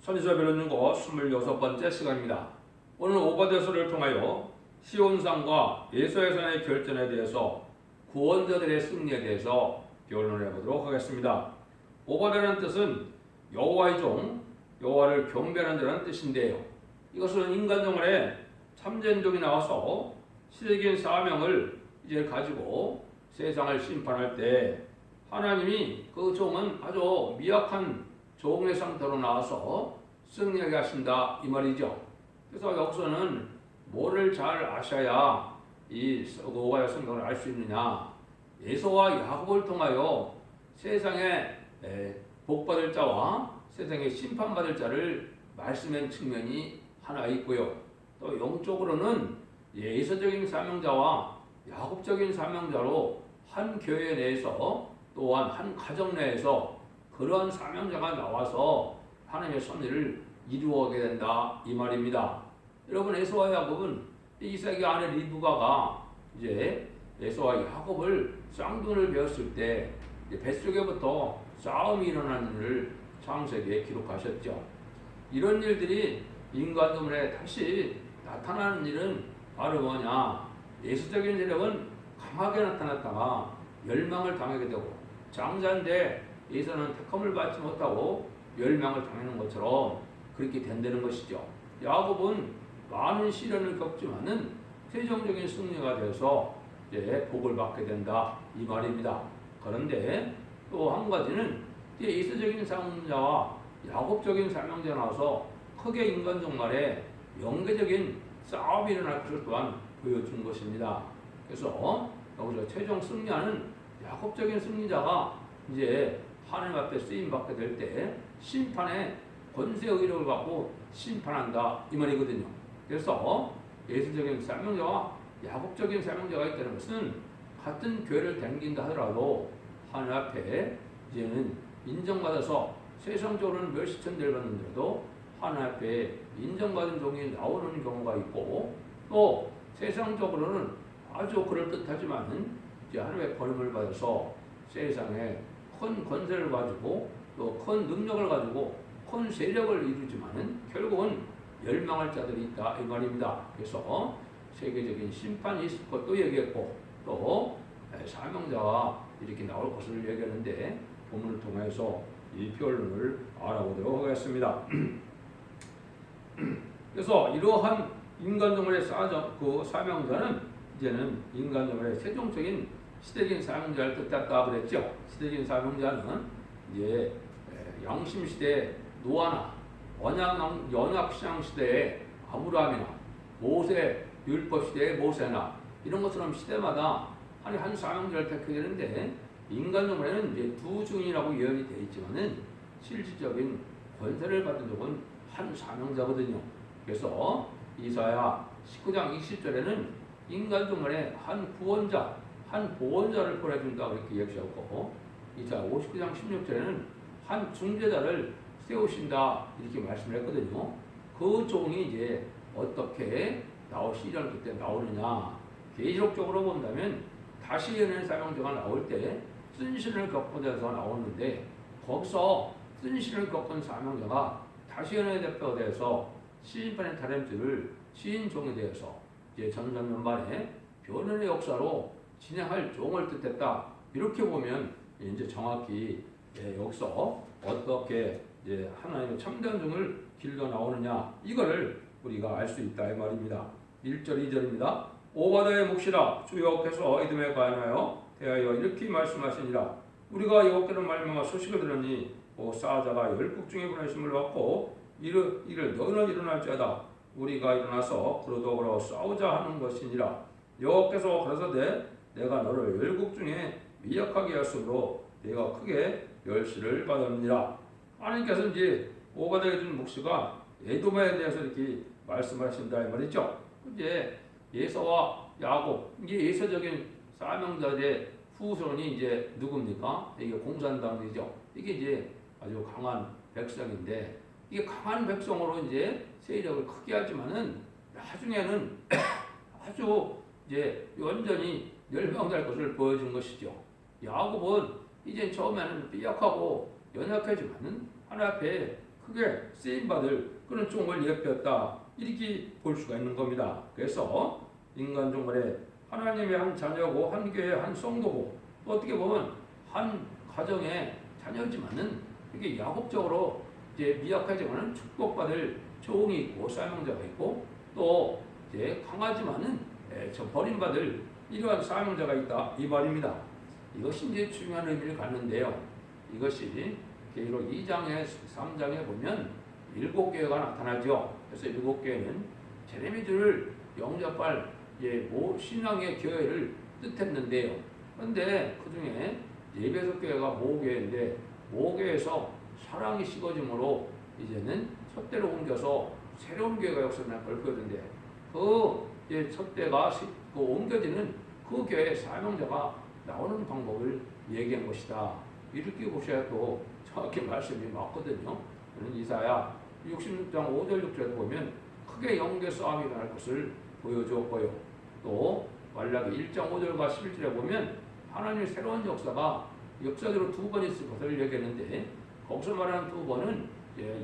선지자 변론연구 26번째 시간입니다. 오늘 오바댜서를 통하여 시온산과 예수야산의 결전에 대해서 구원자들의 승리에 대해서 변론해 보도록 하겠습니다. 오바댜라는 뜻은 여호와의 종, 여호와를 경배하는 자라는 뜻인데요. 이것은 인간정원에 참된 종이 나와서 시대적인 사명을 이제 가지고 세상을 심판할 때 하나님이 그 종은 아주 미약한 종의 상태로 나와서 승리하게 하신다 이 말이죠. 그래서 여기서는 뭐를 잘 아셔야 이 오바댜 성경을 알 수 있느냐. 에서와 야곱을 통하여 세상에 복받을 자와 세상에 심판받을 자를 말씀한 측면이 하나 있고요. 또 영적으로는 예서적인 사명자와 야곱적인 사명자로 한 교회 내에서 또한 한 가정 내에서 그러한 사명자가 나와서 하나님의 섭리를 이루어가게 된다 이 말입니다. 여러분 에서와 야곱은 이삭의 아내 리브가가 이제 에서와 야곱을 쌍둥이를 배웠을 때 뱃속에부터 싸움이 일어나는 일을 창세기에 기록하셨죠. 이런 일들이 인간도문에 다시 나타나는 일은 바로 뭐냐? 예수적인 세력은 강하게 나타났다가 멸망을 당하게 되고 장자인데 예수는 택함을 받지 못하고 멸망을 당하는 것처럼 그렇게 된다는 것이죠. 야곱은 많은 시련을 겪지만은 최종적인 승리가 되어서 이제 복을 받게 된다 이 말입니다. 그런데 또 한 가지는 예수적인 사명자와 야곱적인 사명자 나와서 크게 인간적 말에 영계적인 싸움이 일어날 것을 또한 보여준 것입니다. 그래서 여기서 최종 승리하는 야곱적인 승리자가 이제 하나님 앞에 쓰임 받게 될 때 심판의 권세 의력을 갖고 심판한다 이 말이거든요. 그래서 예수적인 사명자와 야곱적인 사명자가 있다는 것은 같은 교회를 다닌다 하더라도 하나님 앞에 이제는 인정받아서 세상적으로는 멸시천대를 받는데도 하나님 앞에 인정받은 종이 나오는 경우가 있고 또 세상적으로는 아주 그럴듯하지만은 이제 하나님의 버림을 받아서 세상에 큰 권세를 가지고 또 큰 능력을 가지고 큰 세력을 이루지만은 결국은 멸망할 자들이 있다 이 말입니다. 그래서 세계적인 심판이 있을 것도 얘기했고 또 사명자가 이렇게 나올 것을 얘기하는데 본문을 통해서 이 변론을 알아보도록 하겠습니다. 그래서 이러한 인간정원의 그 사명자는 이제는 인간정원의 최종적인 시대적인 사명자를 뜻했다 그랬죠. 시대적인 사명자는 이제 양심 시대의 노아나 연약신앙 시대의 아브라함이나 모세 율법 시대의 모세나 이런 것처럼 시대마다 한 사명자를 택하게 되는데 인간정원에는 이제 두 증인이라고 예언이 되어 있지만은 실질적인 권세를 받은 적은 한 사명자거든요. 그래서 이사야 19장 20절에는 인간정원에 한 구원자, 한 보원자를 보내준다 그렇게 얘기하고 이사야 59장 16절에는 한 중재자를 세우신다 이렇게 말씀을 했거든요. 그 종이 이제 어떻게 시련 그때 나오느냐. 계시록적으로 본다면 다시 연애의 사명자가 나올 때 쓴신을 겪고 돼서 나오는데 거기서 쓴신을 겪은 사명자가 다시 연애의 대표가 돼서 시인판의 다렘줄을 시인종에 대해서 이제 전전면반에 변론의 역사로 진행할 종을 뜻했다. 이렇게 보면 이제 정확히 여기서 어떻게 이제 하나님의 참된 종을 길러 나오느냐 이거를 우리가 알 수 있다 이 말입니다. 1절 2절입니다. 오바댜의 몫이라 주 여호와께서 에돔에 관하여 대하여 이렇게 말씀하시니라. 우리가 여호와께로 말미암아 소식을 들으니 사자가 열국 중에 보내심을 받고 이를 너희는 일어날지어다. 우리가 일어나서 그로 더불어 싸우자 하는 것이니라. 여호와께서 가라사대 내가 너를 열국 중에 미약하게 하였으므로 내가 크게 멸시를 받았느니라. 하나님께서 이제 오바댜에게 준 몫이가 에돔에 대해서 이렇게 말씀하신다 이 말이죠. 이제 예서와 야곱 이게 예서적인 사명자의 후손이 이제 누굽니까? 이게 공산당이죠. 이게 이제 아주 강한 백성인데 이게 강한 백성으로 이제 세력을 크게 하지만은 나중에는 아주 이제 완전히 멸망될 것을 보여준 것이죠. 야곱은 이제 처음에는 삐약하고 연약하지만은 하나님 앞에 크게 쓰임받을 그런 종을 예표했다. 이렇게 볼 수가 있는 겁니다. 그래서 인간 종말에 하나님의 한 자녀고 한 교회의 한 성도고 또 어떻게 보면 한 가정의 자녀지만은 이게 야곱적으로 이제 미약하지만은 축복받을 종이 있고 사명자가 있고 또 이제 강하지만은 저 버림받을 이러한 사명자가 있다 이 말입니다. 이것이 이제 중요한 의미를 갖는데요. 이것이 계시록 2장에 3장에 보면 7교회가 나타나죠. 그래서 7교회는 제레미주를 영접할 신앙의 교회를 뜻했는데요. 그런데 그 중에 예배석 교회가 모교회인데 모교회에서 사랑이 식어짐으로 이제는 첫대로 옮겨서 새로운 교회가 역사날 걸 보여준대. 첫대가 옮겨지는 그 교회의 사명자가 나오는 방법을 얘기한 것이다. 이렇게 보셔야 또 정확히 말씀이 맞거든요. 이사야 66장 5절 6절에 보면 크게 영계 싸움이 일어날 것을 보여주었고요. 또 말라기 1장 5절과 11절에 보면 하나님의 새로운 역사적으로 두 번 있을 것을 얘기했는데 거기서 말하는 두 번은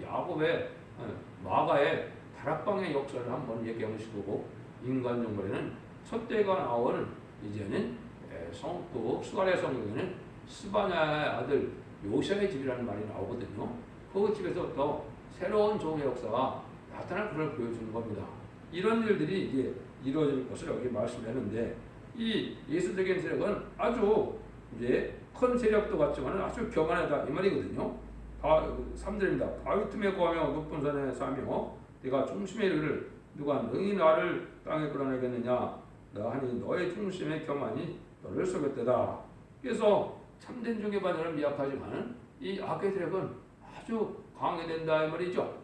야곱의 마가의 다락방의 역사를 한번 얘기하는 것이고 인간 종말에는 첫째가 나온 이제는 수가랴 성경에는 스바냐의 아들 요시아의 집이라는 말이 나오거든요. 그 집에서부터 새로운 종의 역사가 나타날 것을 보여주는 겁니다. 이런 일들이 이제 이루어질 것을 여기 말씀하는데 이 예수적인 세력은 아주 이제 큰 세력도 같지만 아주 교만하다 이 말이거든요. 3절입니다. 바위 틈에 거하며 높은 산에 사며 네가 중심에 이르기를 누가 능히 나를 땅에 끌어내겠느냐 나 하니 너의 중심의 교만이 너를 속였다. 그래서 참된 종의 반열은 미약하지만 이 악의 세력은 아주 강하게 된다 이 말이죠.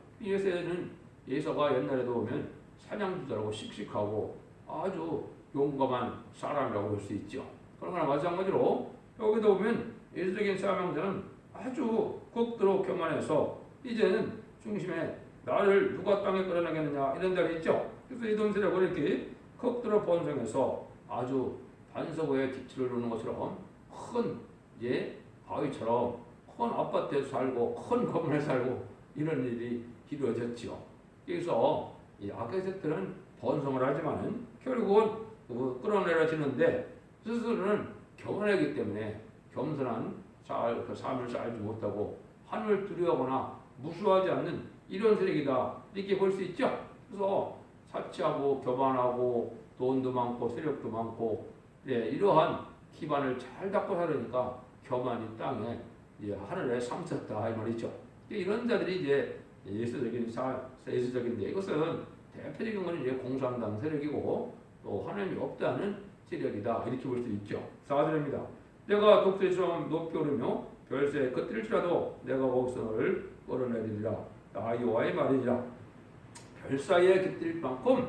예서가 옛날에도 보면 사냥주자라고 씩씩하고 아주 용감한 사람이라고 볼 수 있죠. 그러나 마찬가지로 여기도 보면 예수적인 사명자는 아주 극도로 교만해서 이제는 중심에 나를 누가 땅에 끌어내겠느냐 이런 데가 있죠. 그래서 이동 세력을 이렇게 극도로 번성해서 아주 반석의 기초를 놓는 것처럼 큰 바위처럼 큰 아파트에 살고 큰 건물에 살고 이런 일이 이루어졌죠. 그래서 이 악의 세력들은 번성을 하지만은 결국은 끌어내려지는데 스스로는 교만하기 때문에 겸손한 삶을 살지 못하고 하늘을 두려워하거나 무수하지 않는 이런 세력이다 이렇게 볼 수 있죠. 그래서 사치하고 교만하고 돈도 많고 세력도 많고 이러한 기반을 잘 닦고 살으니까 교만이 땅에 하늘에 삼쳤다 이 말이죠. 이런 자들이 이제 예수적인데 이것은 대표적인 것은 이제 공산당 세력이고 또 하나님이 없다는 세력이다 이렇게 볼 수 있죠. 4절입니다. 내가 독수리 좀 높이 오르며 별새에 겉들일지라도 내가 거기서 너를 끌어내리리라. 나 여호와의 말이니라. 별 사이에 깃들 만큼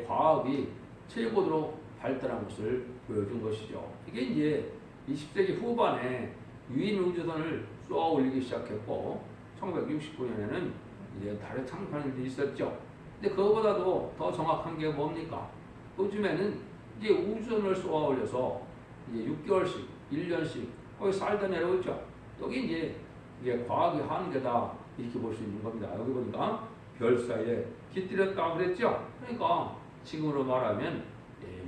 과학이 최고로 발달한 것을 보여준 것이죠. 이게 이제 20세기 후반에 유인 우주선을 쏘아 올리기 시작했고 1969년에는 이제 달에 착륙하는 일이 있었죠. 근데 그거보다도 더 정확한 게 뭡니까? 요즘에는 이제 우주선을 쏘아 올려서 이제 6개월씩, 1년씩 거기 살다 내려오죠. 여기 이게 과학의 한계다 이렇게 볼 수 있는 겁니다. 여기 보니까 별 사이에 깃들였다 그랬죠. 그러니까 지금으로 말하면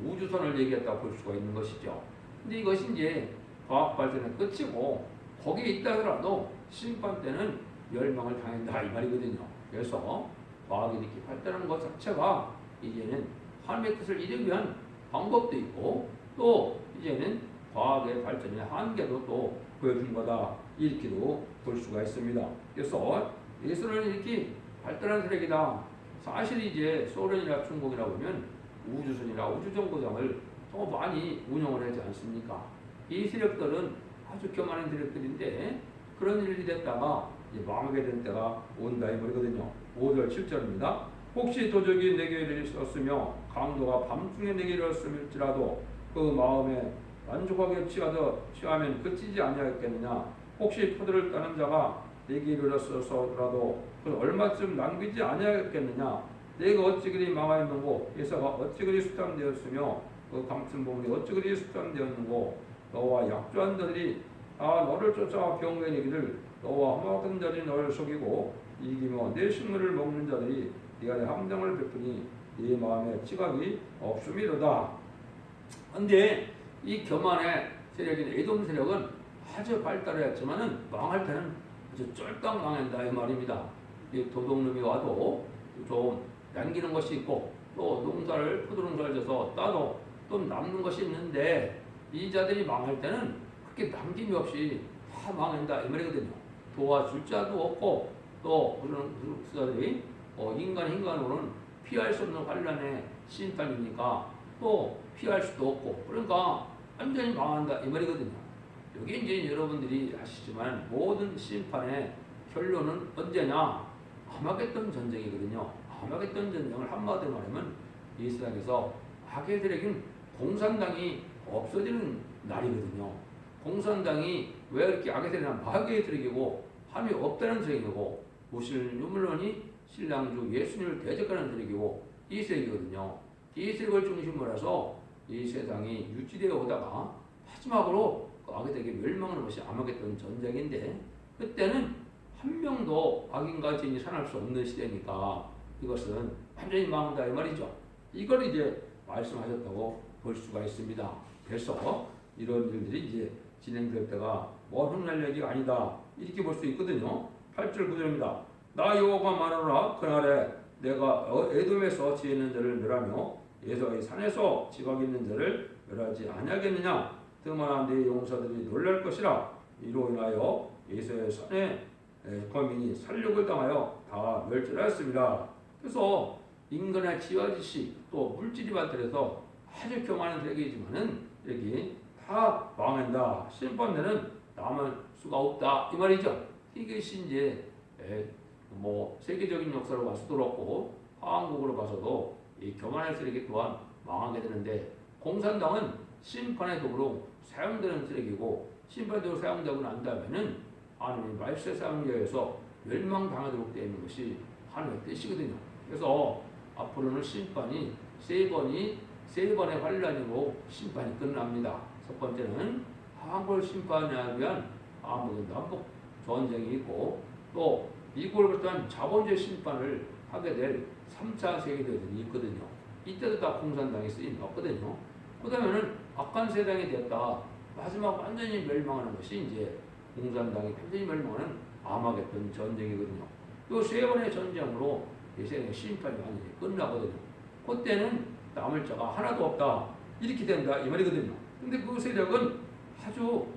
우주선을 얘기했다 볼 수가 있는 것이죠. 근데 이것이 이제 과학 발전의 끝이고 거기에 있다 하더라도 심판 때는 멸망을 당한다 이 말이거든요. 그래서 과학이 이렇게 발달하는 것 자체가 이제는 하나님의 뜻을 이루기 위한 방법도 있고 또 이제는 과학의 발전의 한계도 또 보여준 거다 이렇게도 볼 수가 있습니다. 그래서 예수는 이렇게 발달한 세력이다. 사실 이제 소련이나 중국이라 보면 우주선이나 우주정거장을 더 많이 운영을 하지 않습니까? 이 세력들은 아주 교만한 세력들인데 그런 일이 됐다가 이제 망하게 된 때가 온다 이 말이거든요. 5절 7절입니다. 혹시 도적이 내게 이르렀으며 강도가 밤중에 내게 이르렀을지라도 그 마음에 만족하게 취하면 그치지 아니하겠느냐. 혹시 포도를 따는 자가 내게 이르렀어서라도 그 얼마쯤 남기지 아니하겠느냐. 내가 어찌 그리 망하였는고 예사가 어찌 그리 수탄되었으며 그 강춘봉이 어찌 그리 수탄되었는고 너와 약조한 자들이 너를 쫓아와 병거에 이르기를 너와 험악한 자들이 너를 속이고 이기며 내 식물을 먹는 자들이 네가 내 함정을 베푸니 네 마음에 지각이 없음이로다. 근데 이 교만의 세력인 에돔 세력은 아주 발달했지만은 망할 때는 아주 쫄딱 망한다 이 말입니다. 이 도둑놈이 와도 좀 남기는 것이 있고 또 농사를 포도농사를 져서 따도 또 남는 것이 있는데 이 자들이 망할 때는 그렇게 남김이 없이 다 망한다 이 말이거든요. 도와줄 자도 없고 또 그런 자들이 인간으로는 피할 수 없는 환란의 심판이니까 또 피할 수도 없고 그러니까 완전히 망한다 이 말이거든요. 여기 이제 여러분들이 아시지만 모든 심판의 결론은 언제냐? 아마겟돈 전쟁이거든요. 아마겟돈 전쟁을 한마디로 말하면 이 세상에서 악의 세력인 공산당이 없어지는 날이거든요. 공산당이 왜 이렇게 악의 세력이나 마귀의 세력이고 함이 없다는 세력이고 무슬림론이 신랑주 예수님을 대적하는 세력이고 이 세력이거든요. 이 세력을 중심으로 해서 이 세상이 유지되어 오다가 마지막으로 그 악의 세력이 멸망하는 것이 아마겟돈 전쟁인데 그때는 한 명도 악인과 죄인이 살아날 수 없는 시대니까 이것은 완전히 망한다 이 말이죠. 이걸 이제 말씀하셨다고 볼 수가 있습니다. 그래서 이런 일들이 이제 진행될 때가 뭐 훗날 얘기가 아니다 이렇게 볼 수 있거든요. 8절 9절입니다. 나 여호와가 말하노라 그날에 내가 에돔에서 지혜 있는 자를 멸하며 에서의 산에서 지각 있는 자를 멸하지 아니하겠느냐. 드마나 네 용사들이 놀랄 것이라. 이로 인하여 에서의 산에 거민이 살육을 당하여 다 멸절하였습니다. 그래서 인간의 지화지식 또 물질이 발달해서 아주 교만한 세계이지만은 여기 다 망한다. 심판되는 남을 수가 없다 이 말이죠. 이것이 이제 뭐 세계적인 역사로 봐서도 그렇고 한국으로 봐서도 이 교만의 세력이 또한 망하게 되는데 공산당은 심판의 도구로 사용되는 세력이고 심판의 도구로 사용되고 난 다음에는 하나님의 말세 사용자에서 멸망당하도록 되어 있는 것이 하나님의 뜻이거든요. 그래서 앞으로는 심판이 세 번의 환란으로 심판이 끝납니다. 첫 번째는 한국을 심판하기 위한 한국 남북 전쟁이 있고 또 미국을 그렇다면 자본주의 심판을 하게 될 3차 세계대전이 있거든요. 이때도 다 공산당이 쓰임 없거든요. 그 다음에는 악한 세상이 됐다. 마지막 완전히 멸망하는 것이 이제 공산당이 완전히 멸망하는 아마겟돈 전쟁이거든요. 이 세 번의 전쟁으로 이 세상의 심판이 완전히 끝나거든요. 그때는 남을 자가 하나도 없다. 이렇게 된다. 이 말이거든요. 근데 그 세력은 아주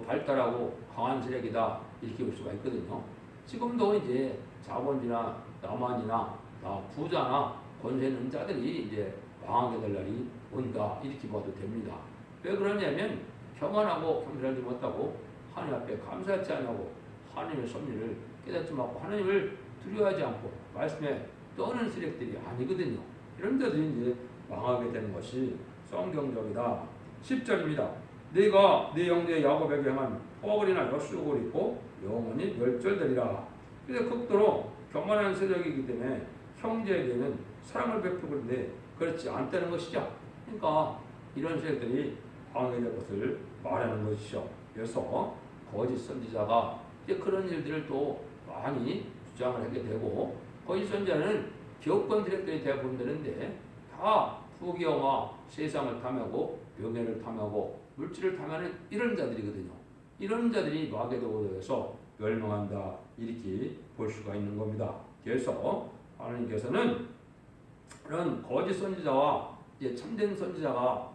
발달하고 강한 세력이다. 이렇게 볼 수가 있거든요. 지금도 이제 자본주의나 남한이나 부자나 권세 있는 자들이 이제 망하게 될 날이 온다. 이렇게 봐도 됩니다. 왜 그러냐면 평안하고 경멸하지 못하고 하나님 앞에 감사하지 않고 하나님의 섭리를 깨닫지 못하고 하나님을 두려워하지 않고 말씀에 떠는 세력들이 아니거든요. 이런 데들이 이제 망하게 되는 것이 성경적이다. 10절입니다. 네가 네 형제 야곱에게 행한 허물이나 엿수고를 입고 영원히 멸절되리라. 그래서 극도로 교만한 세력이기 때문에 형제에게는 사랑을 베푸고 있는데 그렇지 않다는 것이죠. 그러니까 이런 세력들이 방해될 것을 말하는 것이죠. 그래서 거짓 선지자가 이제 그런 일들을 또 많이 주장을 하게 되고 거짓 선지자는 기업권 세력들이 대부분 되는데 다 부귀영화, 세상을 탐하고 명예를 탐하고 물질을 탐하는 이런 자들이거든요. 이런 자들이 마귀도에서 멸망한다 이렇게 볼 수가 있는 겁니다. 그래서 하나님께서는 그런 거짓 선지자와 이제 참된 선지자가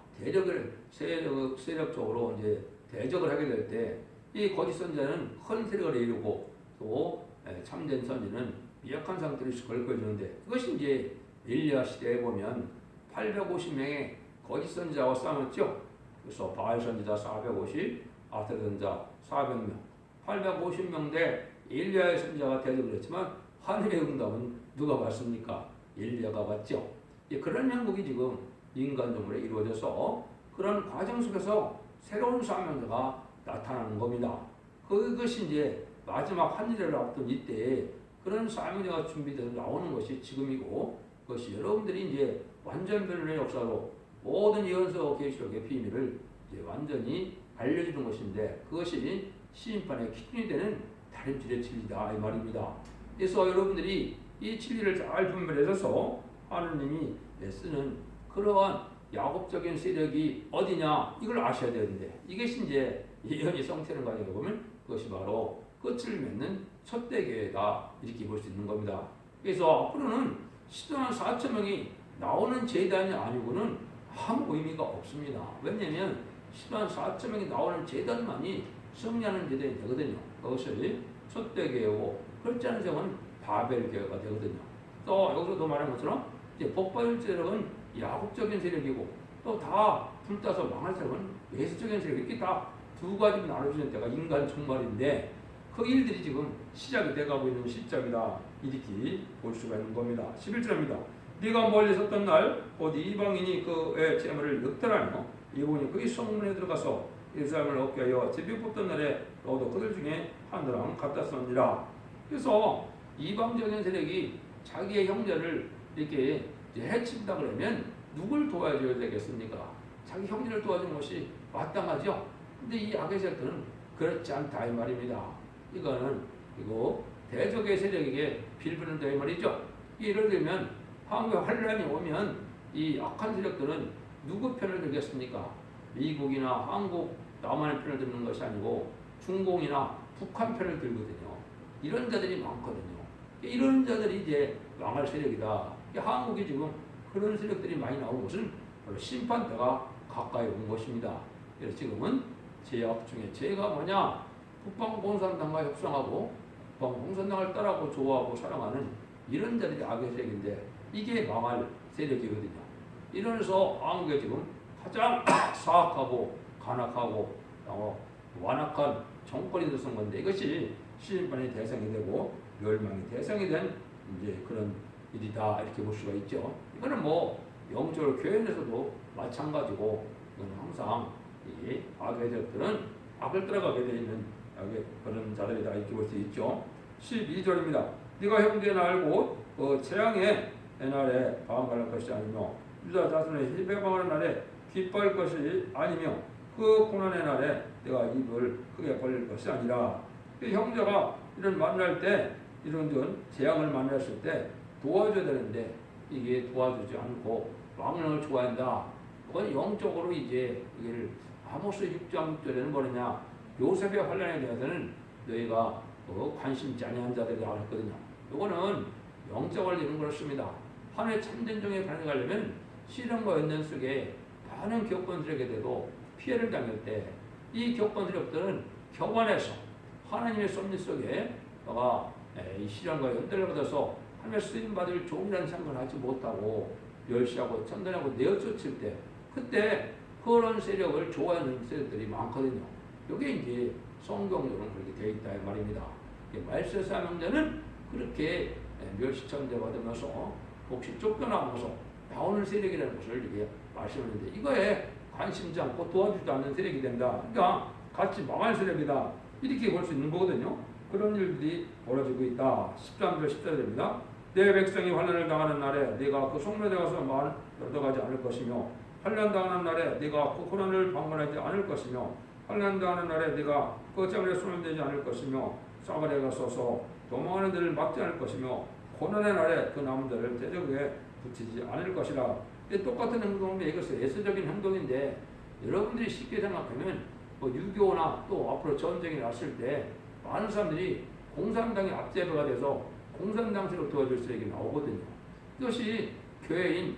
세력적으로 이제 대적을 하게 될 때 이 거짓 선지자는 큰 세력을 이루고 또 참된 선지는 미약한 상태로 걸거지는데 그것이 이제 엘리야 시대에 보면 850명의 거짓 선지자와 싸웠죠. 그래서 바알 선지자 450, 아스라 선지자 400명, 850명 대 엘리야의 선지자가 대적을 했지만 하늘의 응답은 누가 받습니까? 엘리야가 받죠. 그런 행복이 지금 인간적으로 이루어져서 그런 과정 속에서 새로운 사명자가 나타나는 겁니다. 그것이 이제 마지막 한일을 앞둔 이때에 그런 사명자가 준비돼서 나오는 것이 지금이고 그것이 여러분들이 이제 완전 변론의 역사로 모든 예언서 계시록의 비밀을 이제 완전히 알려주는 것인데 그것이 시인판의 기준이 되는 다른 질의 진리다 이 말입니다. 그래서 여러분들이 이 진리를 잘 분별해서 하느님이 쓰는 그러한 야곱적인 세력이 어디냐 이걸 아셔야 되는데, 이것이 이제 예언이 성취하는 과정에 보면 그것이 바로 끝을 맺는 첫대교회다 이렇게 볼 수 있는 겁니다. 그래서 앞으로는 10만 4천 명이 나오는 재단이 아니고는 아무 의미가 없습니다. 왜냐하면 10만 4천 명이 나오는 재단만이 승리하는 재단이 되거든요. 그것이 첫대교회고, 그렇지 않은 경우는 바벨교회가 되거든요. 또 여기서도 말한 것처럼 이제 복받을 세력은 야곱적인 세력이고, 또 다 불타서 망할 세력은 예수적인 세력, 이렇게 다 두 가지로 나눠지는 때가 인간 종말인데, 그 일들이 지금 시작이 돼가고 있는 시점이다 이렇게 볼 수가 있는 겁니다. 11절입니다. 네가 멀리 섰던 날 곧 이방인이 그의 재물을 역탈하며 이분이 그의 성문에 들어가서 이스라엘을 얻게 하여 제비 뽑던 날에 너도 그들 중에 하나랑 같았었느니라. 그래서 이방적인 세력이 자기의 형제를 이렇게 해친다 그러면 누굴 도와줘야 되겠습니까? 자기 형제를 도와주는 것이 마땅하죠. 근데 이 악의 세력들은 그렇지 않다 이 말입니다. 이거는 이거 대적의 세력에게 빌부는다 이 말이죠. 예를 들면 한국에 환란이 오면 이 악한 세력들은 누구 편을 들겠습니까? 미국이나 한국, 남한의 편을 드는 것이 아니고 중공이나 북한 편을 들거든요. 이런 자들이 많거든요. 이런 자들이 이제 망할 세력이다. 한국이 지금 그런 세력들이 많이 나온 것은 바로 심판대가 가까이 온 것입니다. 그래서 지금은 제약 중에 제가 뭐냐? 북방공산당과 협상하고 북방공산당을 따라하고 좋아하고 사랑하는 이런 자들이 악의 세력인데, 이게 망할 세력이거든요. 이러면서 한국에 지금 가장 사악하고 간악하고 완악한 정권이 들어선 건데, 이것이 심판의 대상이 되고 멸망의 대상이 된 이제 그런 일이다 이렇게 볼 수가 있죠. 이거는 뭐 영적으로 교회 내에서도 마찬가지고, 이건 항상 이 악의 세력들은 악을 따라가게 되어 있는 그런 자들이다 이렇게 볼 수 있죠. 12절입니다. 네가 형제의 날 곧 재앙의 날에 방황할 것이 아니며 유다 자손의 희배방하는 날에 기뻐할 것이 아니며 그 고난의 날에 내가 입을 크게 벌릴 것이 아니라. 형제가 이런 만날 때, 이런 재앙을 만났을 때 도와줘야 되는데, 이게 도와주지 않고 왕릉을 좋아한다. 그건 영적으로 이제 이걸 아모스 6장 6절에는 뭐냐? 요셉의 환난에 대해서는 너희가 관심지 아니한 자들이라고 했거든요. 이거는 영적을 이루는 것입니다. 하나님의 참된 종에 반응하려면 시련과 연단 속에 많은 겪은 세력에도 피해를 당할 때, 이 겪은 세력들은 격안해서 하나님의 섭리 속에 너가 이 시련과 연단을 받아서 하나님의 쓰임받을 종이라는 생각을 하지 못하고 멸시하고 천단하고 내어쫓을 때, 그때 그런 세력을 좋아하는 세력들이 많거든요. 이게 이제 성경적으로 그렇게 되어 있다 이 말입니다. 말세 사명자는 그렇게 멸시천대 받으면서 혹시 쫓겨나면서 나오는 세력이라는 것을 이게 말씀하는데, 이거에 관심지 않고 도와주지 않는 세력이 된다. 그러니까 같이 망할 세력이다 이렇게 볼 수 있는 거거든요. 그런 일들이 벌어지고 있다. 13절 14절입니다. 내 백성이 환난을 당하는 날에 네가 그 성문에 가서 말 얻어가지 않을 것이며, 환난 당하는 날에 네가 그 고난을 방문하지 않을 것이며, 환난 당하는 날에 네가 그 장래 손을 대지 않을 것이며, 사거리에 서서 도망하는 데를 막지 않을 것이며, 고난의 날에 그 나무들을 대적에 붙이지 않을 것이라. 똑같은 행동인데 이것은 예수적인 행동인데, 여러분들이 쉽게 생각하면 뭐 6.25나 또 앞으로 전쟁이 났을 때 많은 사람들이 공산당이 앞제배가 돼서 공산당세로 도와줄 세력이 나오거든요. 이것이 교회인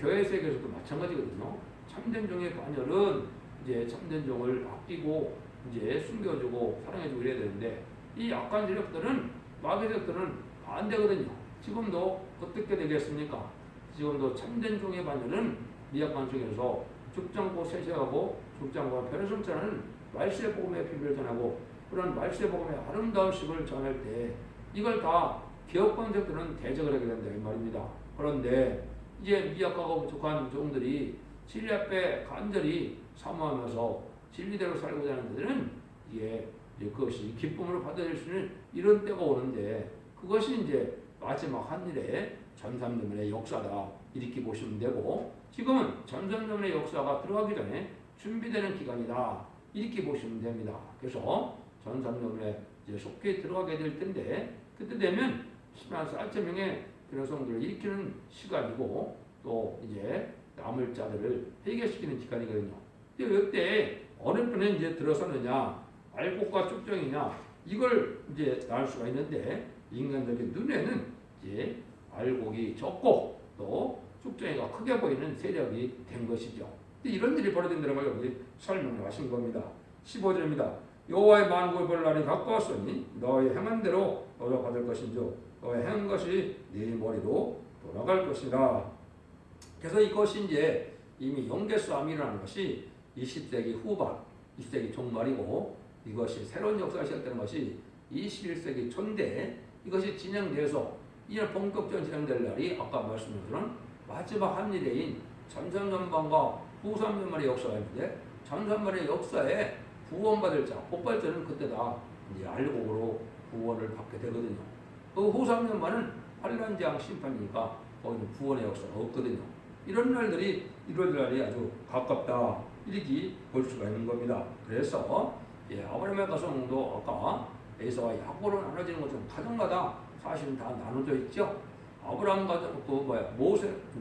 교회 세계에서도 마찬가지거든요. 참된 종의 관여는 이제 참된 종을 아끼고 이제 숨겨주고 사랑해주고 이래야 되는데, 이 악한 세력들은, 마귀 세력들은 안 되거든요. 지금도 어떻게 되겠습니까? 지금도 참된 종의 관여는 미약한 중에서 죽지 않고 세세하고 죽지 않고 별을 숨자는 말세 복음의 비밀을 전하고, 그런 말세 복음의 아름다운 식을 전할 때 이걸 다 기업권 세력들은 대적을 하게 된다 이 말입니다. 그런데 이제 미약하고 부족한 종들이 진리 앞에 간절히 사모하면서 진리대로 살고자 하는 자들은 이게 그것이 기쁨으로 받아들일 수 있는 이런 때가 오는데, 그것이 이제 마지막 한일의 전삼년의 역사다 이렇게 보시면 되고, 지금은 전삼년의 역사가 들어가기 전에 준비되는 기간이다 이렇게 보시면 됩니다. 그래서 전삼년에 이제 속히 들어가게 될 텐데, 그때 되면 10만 4천 명의 변호성들을 일으키는 시간이고 또 이제 남을 자들을 해결시키는 기간이거든요. 근데 이때 어느 편에 이제 들어서느냐, 알곡과 축정이냐 이걸 이제 나눌 수가 있는데 인간적인 눈에는 이제 알곡이 적고 또 축정이가 크게 보이는 세력이 된 것이죠. 이런 일이 벌어진다는 걸 여기 설명을 하신 겁니다. 15절입니다. 여호와의 만국을 볼 날이 가까웠으니 너의 행한 대로 너도 받을 것인즉 너의 행한 것이 네 머리로 돌아갈 것이라. 그래서 이것이 이제 이미 영계수함이 일어나는 것이 20세기 후반, 20세기 종말이고 이것이 새로운 역사가 시작되는 것이 21세기 초인데 이것이 진행돼서 이날 본격적으로 진행될 날이 아까 말씀드린 것처럼 마지막 한 일인 전선전반과 후삼년만의 역사가 있는데 전선만의 역사에 구원받을 자, 복발자는 그때 다 이제 알곡으로 구원을 받게 되거든요. 그 후삼년만은 환란재앙 심판이니까 거기는 구원의 역사가 없거든요. 이런 날들이 이루어질 날이 아주 가깝다 이렇게 볼 수가 있는 겁니다. 그래서 아브라함의 가정도 아까 에서와 야곱으로 나눠지는 것처럼 가정마다 사실은 다 나눠져 있죠. 아브라함 가정,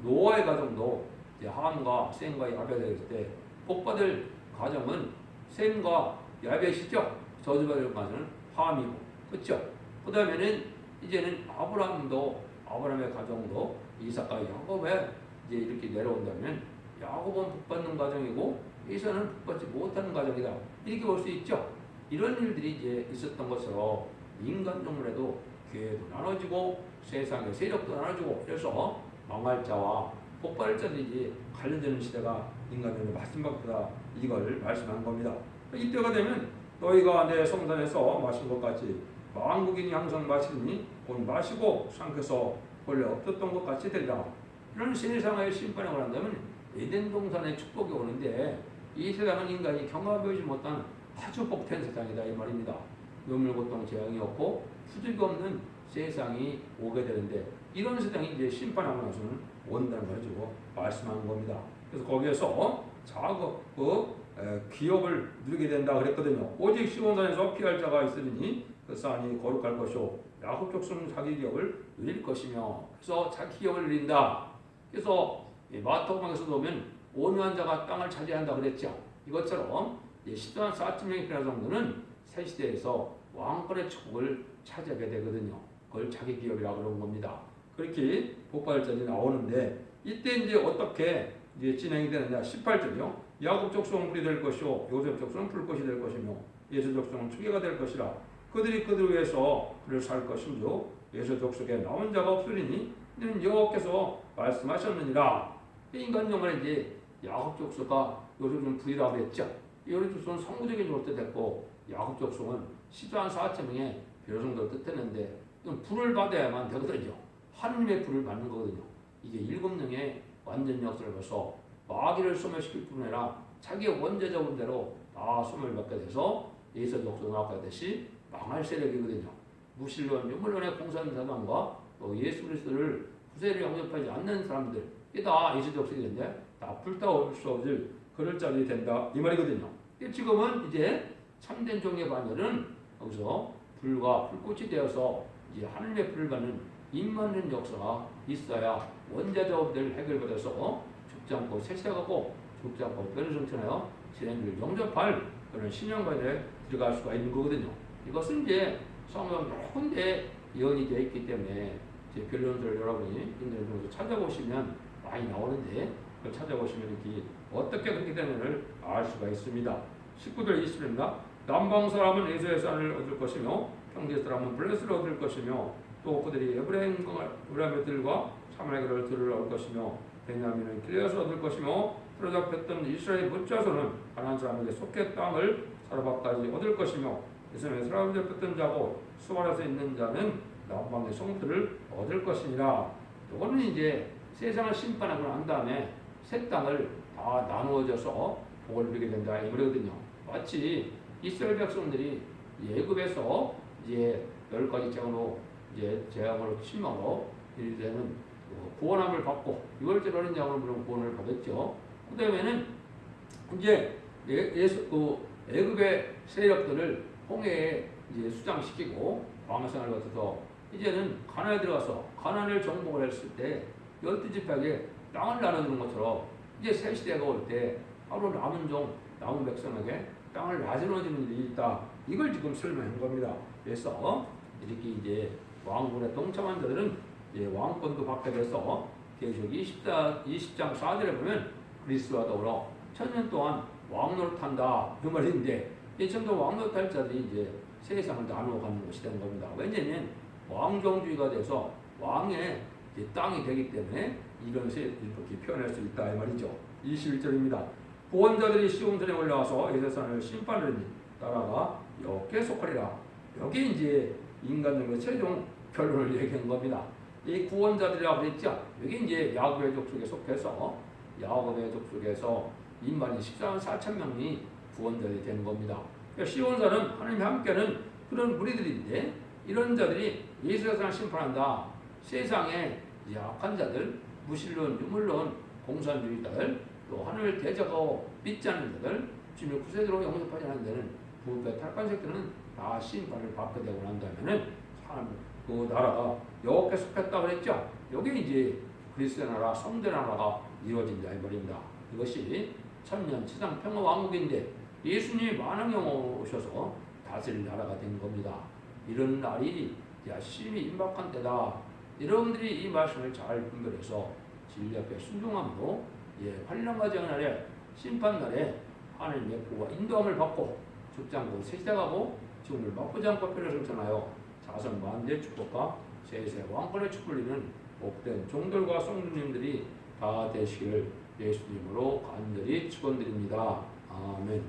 노아의 가정도 함과 셈과 야벳에 있을 때 복받을 가정은 셈과 야벳이죠. 저주받을 가정은 함이고, 그렇죠. 그 다음에는 이제는 아브라함의 가정도 이삭과 야곱에 이제 이렇게 내려온다면 야곱은 복받는 가정이고 에서는 복받지 못하는 가정이다. 이렇게 볼 수 있죠. 이런 일들이 이제 있었던 것으로 인간 종류에도 교회도 나눠지고 세상의 세력도 나눠지고 그래서 망할 자와 복받을 자들이 이제 갈려지는 시대가 인간적으로 마지막보다 이걸 말씀한 겁니다. 이때가 되면 너희가 내 성산에서 마신 것 같이 만국인이 항상 마시니 곧 마시고 삼켜서 원래 없었던 것 같이 되리라. 이런 세상의 심판에 관한다면 에덴 동산의 축복이 오는데 이 세상은 인간이 경험해보지 못한 아주 복된 세상이다 이 말입니다. 눈물고통 재앙이 없고 수줍이 없는 세상이 오게 되는데 이런 세상이 이제 심판하고 나서는 온다는 걸 가지고 말씀하는 겁니다. 그래서 거기에서 기업을 누리게 된다 그랬거든요. 오직 시온산에서 피할 자가 있으니 그 산이 거룩할 것이요 야곱 족속은 자기 기업을 누릴 것이며 그래서 자기 기업을 누린다. 그래서 마태복음에서 보면 온유한 자가 땅을 차지한다 그랬죠. 이것처럼 10만 4천 명이 필요한 정도는 새 시대에서 왕권의 축복을 차지하게 되거든요. 그걸 자기 기업이라고 그러는 겁니다. 그렇게 복받을 자들이 나오는데 이때 이제 어떻게 이제 진행이 되느냐. 18절이요. 야곱 족속은 불이 될 것이요 요셉 족속은 불꽃이 될 것이며 예수 족속은 투기가 될 것이라. 그들이 그들 위해서 그를 살 것인즉 예수 족속에 남은 자가 없으리니 이는 여호와께서 말씀하셨느니라. 인간 영혼에 이제 야곱 족속과 요셉 족속은 불이라고 했죠. 요셉 족속은 성부적인 존재 됐고 야곱 족속은 10만 4천 명의 배우성도 뜻했는데 이건 불을 받아야만 되거든요. 하느님의 불을 받는 거거든요. 이게 7명의 완전 역사를 벌써 마귀를 소멸시킬 뿐 아니라 자기의 원죄적인 대로 다 소멸받게 돼서 예수 족속은 아까 했듯이 망할 세력이거든요. 무신론, 유물론의 공산 사상과 또 예수 그리스도를 구세를 영접하지 않는 사람들 이게 다 예수 족속인데 다 불타올 수 없을 그럴 자들이 된다 이 말이거든요. 지금은 이제 참된 종의 반열은 여기서 불과 불꽃이 되어서 이제 하늘의 불을 받는 임만는 역사가 있어야 원자적들 해결받아서 죽지 않고 세세하고 죽지 않고 뼈를 정천하여 진행을 영접할 그런 신령관에 들어갈 수가 있는 거거든요. 이것은 이제 성경 여러 군데 예언이 되어 있기 때문에 이제 변론서를 여러분이 인터넷에서 찾아보시면 많이 나오는데 그걸 찾아보시면 이렇게 어떻게 그렇게 되는지를 알 수가 있습니다. 19절 20절입니다. 남방 사람은 에서의 산을 얻을 것이며 평지 사람은 블레스를 얻을 것이며 또 그들이 에브라임들과 사마리아를 들을 얻을 것이며 베냐민은 길앗을 얻을 것이며 사로잡혔던 이스라엘 뭇자손은 가나안 사람에게 속해 땅을 사로바까지 얻을 것이며 이스라엘 사로잡혔던 자고 수발에서 있는 자는 남방의 성들을 얻을 것이니라. 이거는 이제 세상을 심판하고 난 다음에 새 땅을 다 나누어져서 복을 누리게 된다 이 말이거든요. 마치 이스라엘 백성들이 애굽에서 이제 10가지 재앙으로 침망으로 이제는 구원함을 받고 6월절 어린 양으로 물론 구원을 받았죠. 그 다음에는 이제 애굽의 세력들을 홍해에 이제 수장시키고 왕생을 거쳐서 이제는 가나안에 들어가서 가나안을 정복을 했을 때 12지파에게 땅을 나눠주는 것처럼 이제 새 시대가 올 때 바로 남은 종, 남은 백성에게 땅을 나눠주는 일이 있다. 이걸 지금 설명한 겁니다. 그래서 이렇게 이제 왕군에 동참한 자들은 이제 왕권도 받게 돼서 계시록 20장 4절에 보면 그리스도와 더불어 천년 동안 왕노릇한다 그 말인데 이 정도 왕노릇할 자들이 이제 세상을 나누어 가는 것이 된 겁니다. 왜냐하면 왕정주의가 돼서 왕의 땅이 되기 때문에 이런 세 이렇게 표현할 수 있다 이 말이죠. 21절입니다. 구원자들이 시온산에 올라와서 에세산을 심판하니 나라가 여기에 속하리라. 여기 이제 인간적인 최종 결론을 얘기한 겁니다. 이 구원자들이라고 했죠. 여기 이제 야곱의 족속에 속해서 야곱의 족속에서 인만이 14만 4천 명이 구원자들이 된 겁니다. 그러니까 시온산은 하나님이 함께하는 그런 무리들인데 이런 자들이 예수의 심판한다. 세상에 약한 자들, 무신론, 유물론, 공산주의자들, 또 하늘을 대적하고 믿지 않는 자들, 주님의 구세대로 영접하지 않는 자는 부패 탈관색들은 다 심판을 받게 되고 난다면은 그 나라가 여호와께 속했다 그랬죠. 여기 이제 그리스도의 나라, 성대 나라가 이루어진다 이 말입니다. 이것이 천년 지상 평화 왕국인데 예수님이 만왕에 오셔서 다스릴 나라가 된 겁니다. 이런 날이 심히 임박한 때다. 여러분들이 이 말씀을 잘 분별해서 진리 앞에 순종함으로 환난과 재난날에 심판날에 하나님의 보호와 인도함을 받고 죽지 않고 세시대가고 지금을 맛보지 않고 표를 성천하여 자선 만대의 축복과 세세 왕권의 축복을 이루는 복된 종들과 성도님들이 다 되시기를 예수님으로 간절히 축원드립니다. 아멘.